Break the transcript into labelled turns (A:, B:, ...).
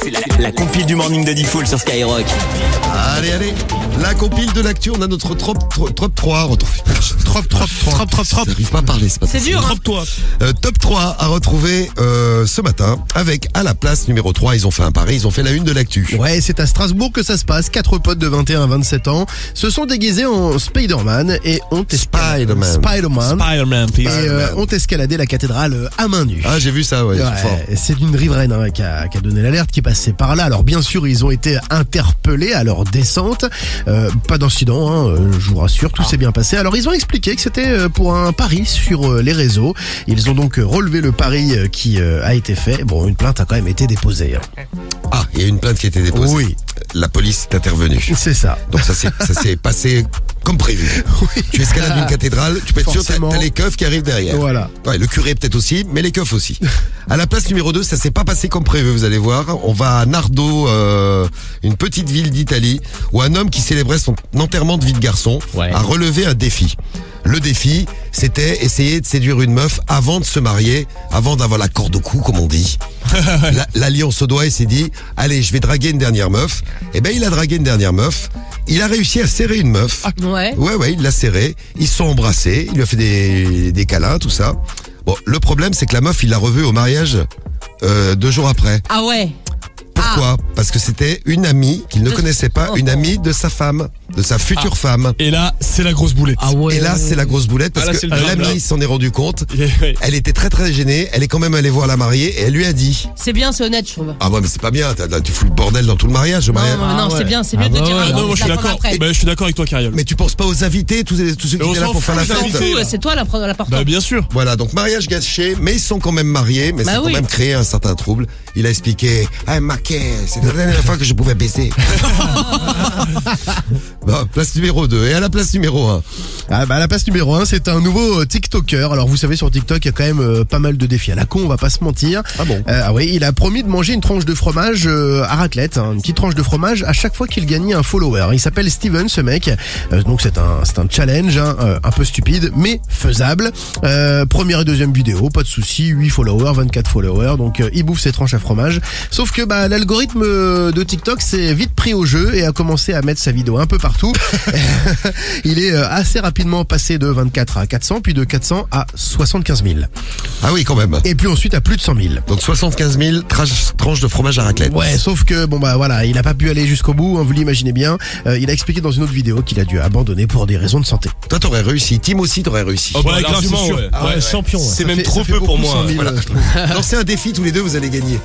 A: C'est la compile du morning de Diffoul sur Skyrock.
B: Allez, la compile de l'actu, on a notre top 3. J'arrive pas à parler, c'est pas
C: C'est dur,
B: Top 3 à retrouver ce matin avec à la place numéro 3, ils ont fait un pari, ils ont fait la une de l'actu.
D: Ouais, c'est à Strasbourg que ça se passe. 4 potes de 21 à 27 ans se sont déguisés en Spider-Man et ont
B: Spider-Man.
D: et ont escaladé la cathédrale à main nue.
B: Ah, j'ai vu ça, ouais.
D: Ouais,
B: Fort.
D: c'est une riveraine qui a donné l'alerte, qui passait par là. Alors bien sûr, ils ont été interpellés à leur descente. Pas d'incident, je vous rassure, tout s'est bien passé. Alors ils ont expliqué que c'était pour un pari sur les réseaux. Ils ont donc relevé le pari qui a été fait. Bon, une plainte a quand même été déposée.
B: Ah, il y a une plainte qui a été déposée.
D: Oui.
B: La police est intervenue.
D: C'est ça.
B: Donc ça s'est passé comme prévu.
D: Oui.
B: Tu escalades une cathédrale, tu peux être sûr,
D: Forcément.
B: t'as les keufs qui arrivent derrière.
D: Voilà.
B: Ouais, le curé peut-être aussi, mais les keufs aussi. À la place numéro 2, ça s'est pas passé comme prévu, vous allez voir. On va à Nardo, une petite ville d'Italie, où un homme qui célébrait son enterrement de vie de garçon a relevé un défi. Le défi, c'était essayer de séduire une meuf avant de se marier, avant d'avoir la corde au cou, comme on dit. L'alliance au doigt, il s'est dit, allez, je vais draguer une dernière meuf. Eh ben, il a dragué une dernière meuf. Il a réussi à serrer une meuf.
C: Ouais.
B: Ouais, il l'a serrée. Ils se sont embrassés. Il lui a fait des câlins, tout ça. Bon, le problème, c'est que la meuf, il l'a revue au mariage 2 jours après.
C: Ah ouais.
B: Pourquoi ? Parce que c'était une amie qu'il ne connaissait pas, une amie de sa femme, de sa future femme.
E: Et là, c'est la grosse boulette.
C: Ah ouais.
B: Et là, c'est la grosse boulette parce
E: là,
B: que
E: c'est le drame,
B: l'amie
E: là.
B: s'en est rendu compte. Elle était très très gênée. Elle est quand même allée voir la mariée et elle lui a dit.
C: C'est bien, c'est honnête, je trouve.
B: Ah ouais, mais c'est pas bien. Tu fous le bordel dans tout le mariage.
C: Non, c'est bien, c'est mieux de dire.
E: Ah non, moi je suis
C: la
E: d'accord.
C: après.
E: Je suis d'accord avec toi, Cariole.
B: Mais tu penses pas aux invités, tous ceux qui
E: on
B: étaient là
E: s'en
B: pour faire la
E: fout,
C: T'en
E: les
B: fête.
E: invités.
C: fous, c'est toi l'important.
E: Bah bien sûr.
B: Voilà, donc mariage gâché, mais ils sont quand même mariés, mais
C: Bah
B: ça a quand
C: oui.
B: même créé un certain trouble. Il a expliqué, ah Maquet, c'est la dernière fois que je pouvais baiser. Bon, place numéro 2. Et à la place numéro 1.
D: Ah bah à la place numéro 1, c'est un nouveau TikToker. Alors vous savez, sur TikTok, il y a quand même pas mal de défis à la con, on va pas se mentir.
B: Ah bon?
D: Ah oui, il a promis de manger une tranche de fromage à raclette, une petite tranche de fromage à chaque fois qu'il gagnait un follower. Il s'appelle Steven, ce mec. Donc c'est un challenge, un peu stupide, mais faisable. Première et deuxième vidéo, pas de souci, 8 followers, 24 followers. Donc il bouffe ses tranches à fromage. Sauf que l'algorithme de TikTok s'est vite pris au jeu et a commencé à mettre sa vidéo un peu partout. Il est assez rapidement passé de 24 à 400, puis de 400 à 75 000.
B: Ah oui, quand même.
D: Et puis ensuite à plus de 100 000.
B: Donc 75 000 tranches de fromage à raclette.
D: Ouais, sauf que voilà, il a pas pu aller jusqu'au bout, vous l'imaginez bien. Il a expliqué dans une autre vidéo qu'il a dû abandonner pour des raisons de santé.
B: Toi, t'aurais réussi. Tim aussi, t'aurais réussi.
E: Oh bah
F: largement,
E: largement,
F: ouais.
E: ouais.
D: Champion.
E: C'est
D: Ça
E: même
D: fait-
E: trop
D: ça fait
E: peu pour
D: beaucoup,
E: moi.
D: 100 000,
B: Voilà.
D: je trouve.
B: Lancez un défi tous les deux, vous allez gagner.